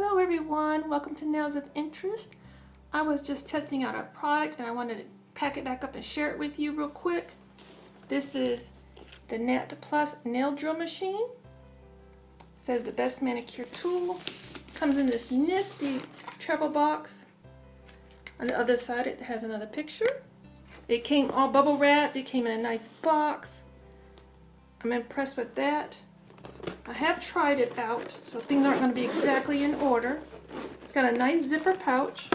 Hello everyone, welcome to Nails of Interest. I was just testing out a product and I wanted to pack it back up and share it with you real quick. This is the Natplus nail drill machine. It says the best manicure tool. Comes in this nifty travel box. On the other side it has another picture. It came all bubble wrapped, it came in a nice box. I'm impressed with that. I have tried it out, so things aren't going to be exactly in order. It's got a nice zipper pouch.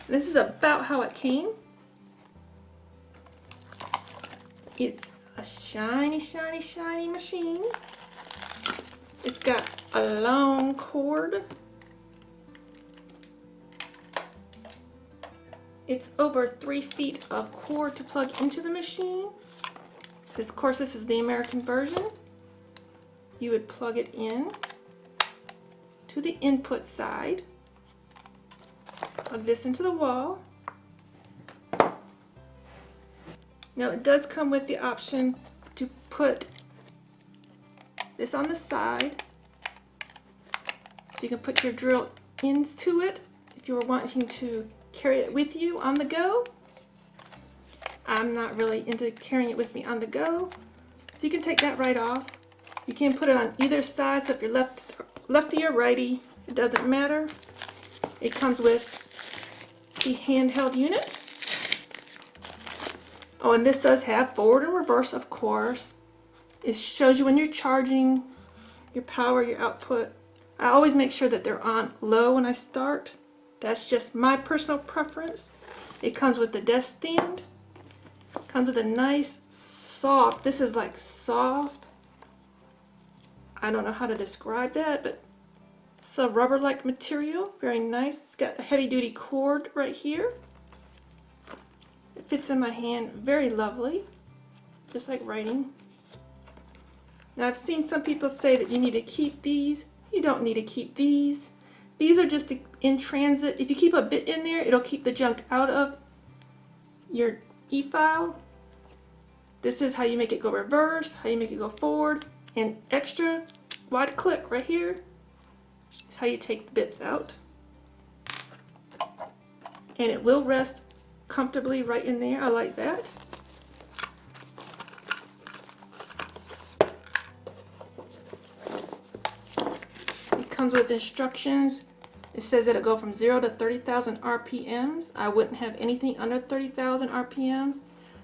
This is about how it came. It's a shiny, shiny, shiny machine. It's got a long cord. It's over 3 feet of cord to plug into the machine. Of course, this is the American version. You would plug it in to the input side, plug this into the wall. Now it does come with the option to put this on the side, so you can put your drill into it if you were wanting to carry it with you on the go. I'm not really into carrying it with me on the go, so you can take that right off. You can put it on either side, so if you're lefty or righty, it doesn't matter. It comes with the handheld unit. Oh, and this does have forward and reverse, of course. It shows you when you're charging, your power, your output. I always make sure that they're on low when I start. That's just my personal preference. It comes with the desk stand. Comes with a nice soft, this is like soft, I don't know how to describe that, but it's a rubber-like material, very nice. It's got a heavy-duty cord right here. It fits in my hand very lovely, just like writing. Now I've seen some people say that you need to keep these. You don't need to keep these. These are just in transit. If you keep a bit in there, it'll keep the junk out of your efile. This is how you make it go reverse, how you make it go forward, and extra wide click right here is how you take the bits out. And it will rest comfortably right in there. I like that. It comes with instructions. It says that it'll go from 0 to 30,000 RPMs. I wouldn't have anything under 30,000 RPMs.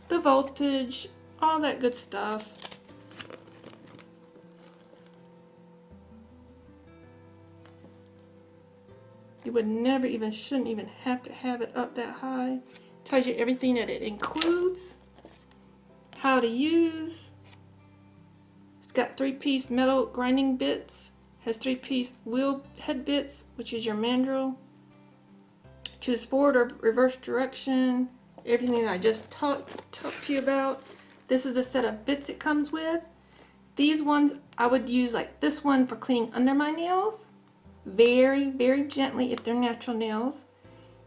The voltage, all that good stuff. You would never even, shouldn't even have to have it up that high. It tells you everything that it includes, how to use. It's got 3-piece metal grinding bits, has 3-piece wheel head bits, which is your mandrel. Choose forward or reverse direction, everything that I just talked to you about. This is the set of bits it comes with. These ones I would use, like this one, for cleaning under my nails. Very, very gently if they're natural nails.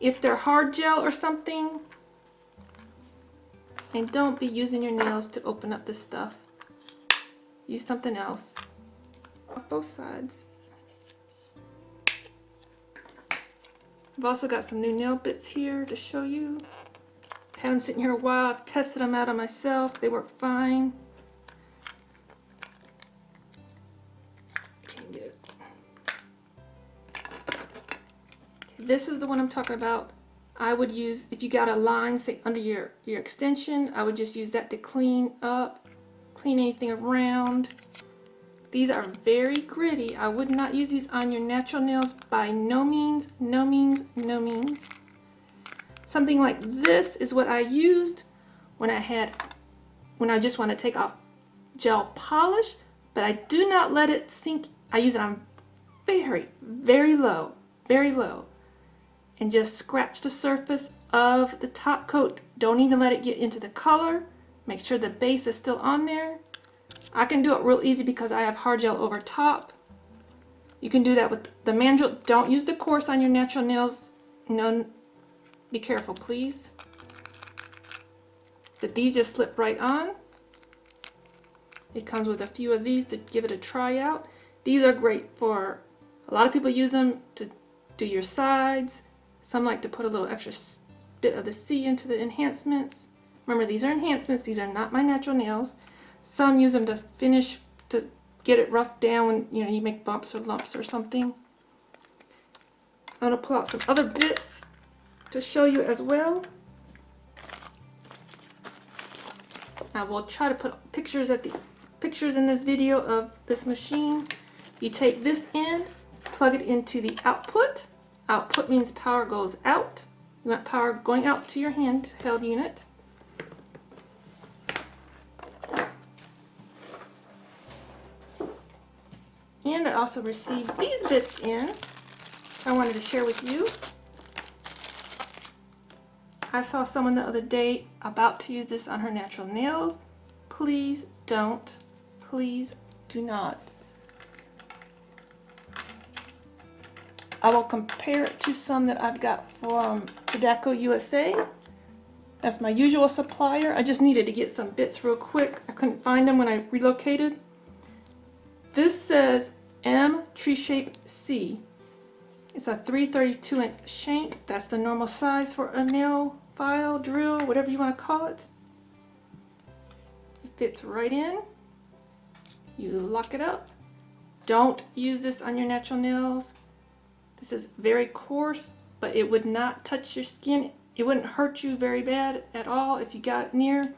If they're hard gel or something, and don't be using your nails to open up this stuff. Use something else. Off both sides. I've also got some new nail bits here to show you. Had them sitting here a while. I've tested them out on myself. They work fine. Can't get it. This is the one I'm talking about. I would use, if you got a line, say under your extension, I would just use that to clean up, clean anything around. These are very gritty. I would not use these on your natural nails by no means, no means, no means. Something like this is what I used when I just want to take off gel polish, but I do not let it sink. I use it on very, very low, and just scratch the surface of the top coat. Don't even let it get into the color. Make sure the base is still on there. I can do it real easy because I have hard gel over top. You can do that with the mandrel. Don't use the coarse on your natural nails. No, be careful, please. But these just slip right on. It comes with a few of these to give it a try out. These are great for A lot of people use them to do your sides. Some like to put a little extra bit of the C into the enhancements. Remember, these are enhancements. These are not my natural nails. Some use them to finish, to get it roughed down when you make bumps or lumps or something. I'm going to pull out some other bits to show you as well. I will try to put pictures in this video of this machine. You take this end, plug it into the output. Output means power goes out. You want power going out to your handheld unit. And I also received these bits in. I wanted to share with you. I saw someone the other day about to use this on her natural nails. Please don't. Please do not. I will compare it to some that I've got from decal USA. That's my usual supplier. I just needed to get some bits real quick. I couldn't find them when I relocated. This says M Tree Shape C. It's a 3/32" shank. That's the normal size for a nail file, drill, whatever you want to call it. It fits right in. You lock it up. Don't use this on your natural nails. This is very coarse, but it would not touch your skin. It wouldn't hurt you very bad at all if you got near.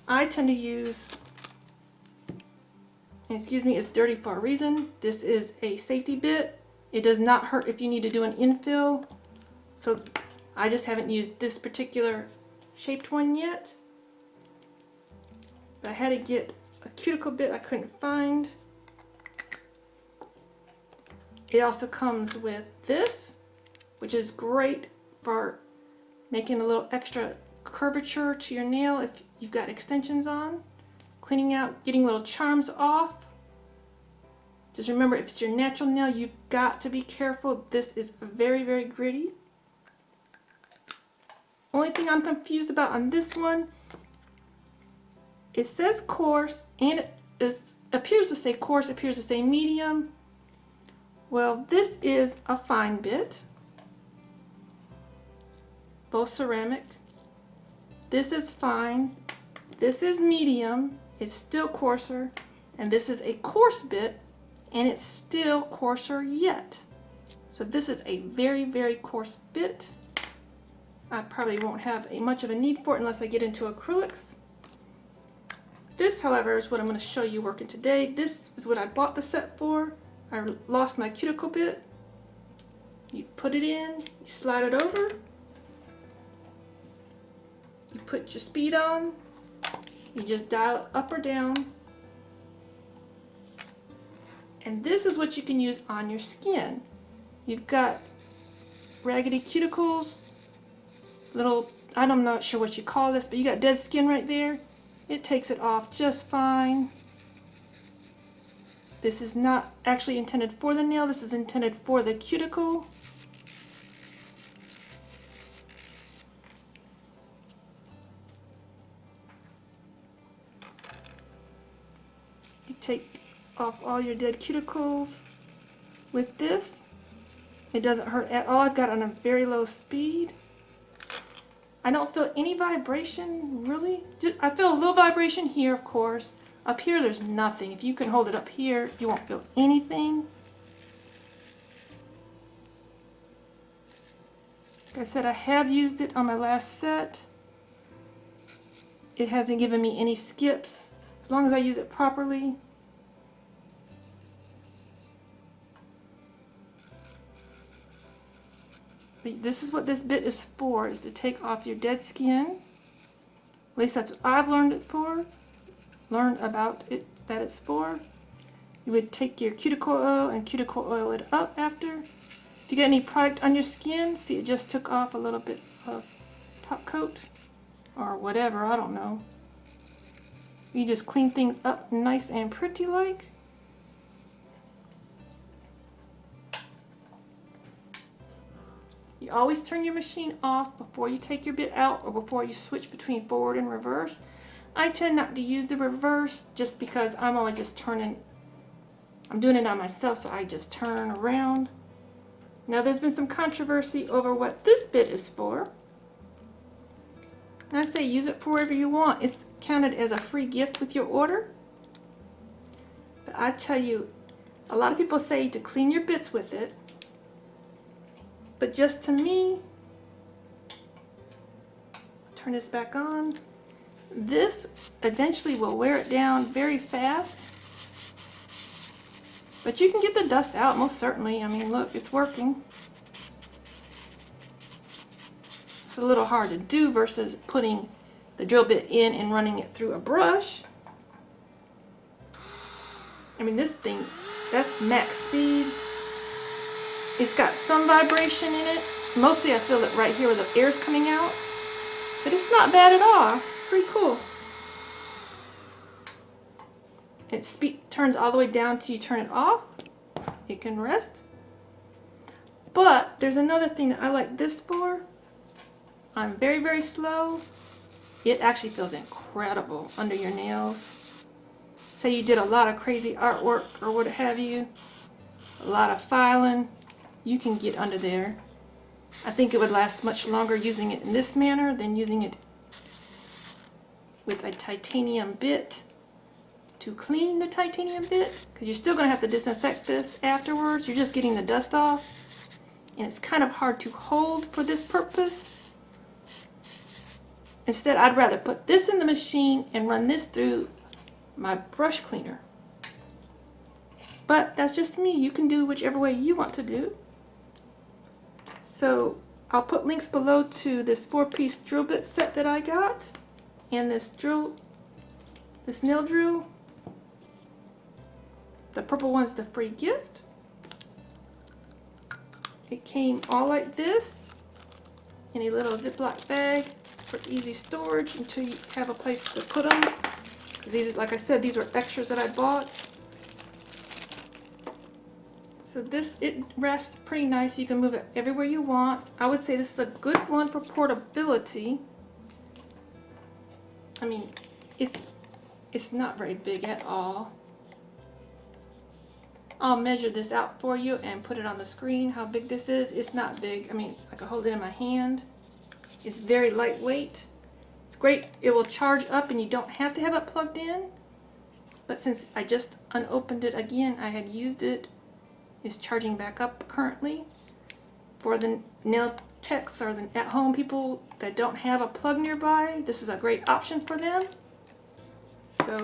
I tend to use, and excuse me, it's dirty for a reason. This is a safety bit. It does not hurt if you need to do an infill. So I just haven't used this particular shaped one yet. But I had to get a cuticle bit I couldn't find. It also comes with this, which is great for making a little extra curvature to your nail if you've got extensions on. Cleaning out, getting little charms off. Just remember, if it's your natural nail, you've got to be careful. This is very, very gritty. Only thing I'm confused about on this one, it says coarse, and it appears to say coarse, appears to say medium. Well, this is a fine bit, both ceramic. This is fine, this is medium, it's still coarser, and this is a coarse bit, and it's still coarser yet. So this is a very, very coarse bit. I probably won't have much of a need for it unless I get into acrylics. This, however, is what I'm going to show you working today. This is what I bought the set for. I lost my cuticle bit. You put it in, you slide it over, you put your speed on, you just dial it up or down, and this is what you can use on your skin. You've got raggedy cuticles, little, I'm not sure what you call this, but you got dead skin right there. It takes it off just fine. This is not actually intended for the nail, this is intended for the cuticle. You take off all your dead cuticles with this. It doesn't hurt at all. I've got it on a very low speed. I don't feel any vibration, really. I feel a little vibration here, of course. Up here, there's nothing. If you can hold it up here, you won't feel anything. Like I said, I have used it on my last set. It hasn't given me any skips, as long as I use it properly. But this is what this bit is for, is to take off your dead skin. At least that's what I've learned about it, that it's for. You would take your cuticle oil and cuticle oil it up after. If you get any product on your skin, see it just took off a little bit of top coat or whatever, I don't know. You just clean things up nice and pretty like. You always turn your machine off before you take your bit out or before you switch between forward and reverse. I tend not to use the reverse just because I'm always just turning I'm doing it on myself, so I just turn around. Now there's been some controversy over what this bit is for. And I say use it for whatever you want. It's counted as a free gift with your order. But I tell you, a lot of people say to clean your bits with it. But just to me, turn this back on. This eventually will wear it down very fast. But you can get the dust out, most certainly. I mean, look, it's working. It's a little hard to do versus putting the drill bit in and running it through a brush. I mean, this thing, that's max speed. It's got some vibration in it. Mostly I feel it right here where the air's coming out. But it's not bad at all. It's pretty cool. It turns all the way down till you turn it off. It can rest. But there's another thing that I like this for. I'm very, very slow. It actually feels incredible under your nails. Say you did a lot of crazy artwork or what have you. A lot of filing. You can get under there. I think it would last much longer using it in this manner than using it with a titanium bit to clean the titanium bit, because you're still going to have to disinfect this afterwards. You're just getting the dust off, and it's kind of hard to hold for this purpose. Instead, I'd rather put this in the machine and run this through my brush cleaner. But that's just me. You can do whichever way you want to do. So I'll put links below to this 4-piece drill bit set that I got, and this nail drill. The purple one's the free gift. It came all like this in a little Ziploc bag for easy storage until you have a place to put them. These, like I said, these were extras that I bought. So it rests pretty nice. You can move it everywhere you want. I would say this is a good one for portability. I mean, it's not very big at all. I'll measure this out for you and put it on the screen how big this is. It's not big. I mean, I can hold it in my hand. It's very lightweight. It's great. It will charge up and you don't have to have it plugged in. But since I just unopened it again, I had used it. It's charging back up currently. For the nail techs or the at-home people that don't have a plug nearby, this is a great option for them.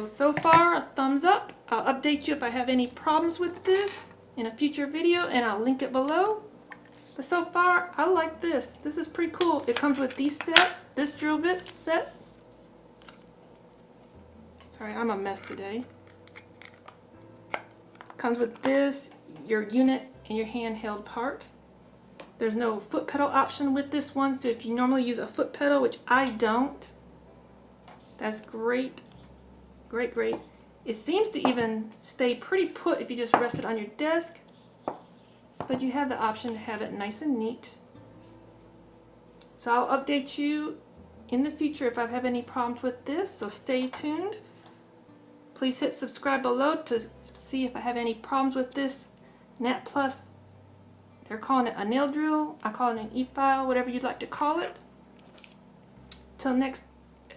So far, a thumbs up. I'll update you if I have any problems with this in a future video, and I'll link it below. But so far, I like this. This is pretty cool. It comes with this drill bit set. Sorry, I'm a mess today. Comes with this, your unit, and your handheld part. There's no foot pedal option with this one, so if you normally use a foot pedal, which I don't, that's great. Great. It seems to even stay pretty put if you just rest it on your desk, but you have the option to have it nice and neat. So I'll update you in the future if I have any problems with this, so stay tuned. Please hit subscribe below to see if I have any problems with this Natplus. They're calling it a nail drill. I call it an efile, whatever you'd like to call it.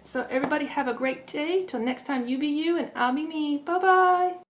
So everybody have a great day. Till next time, you be you and I'll be me. Bye-bye.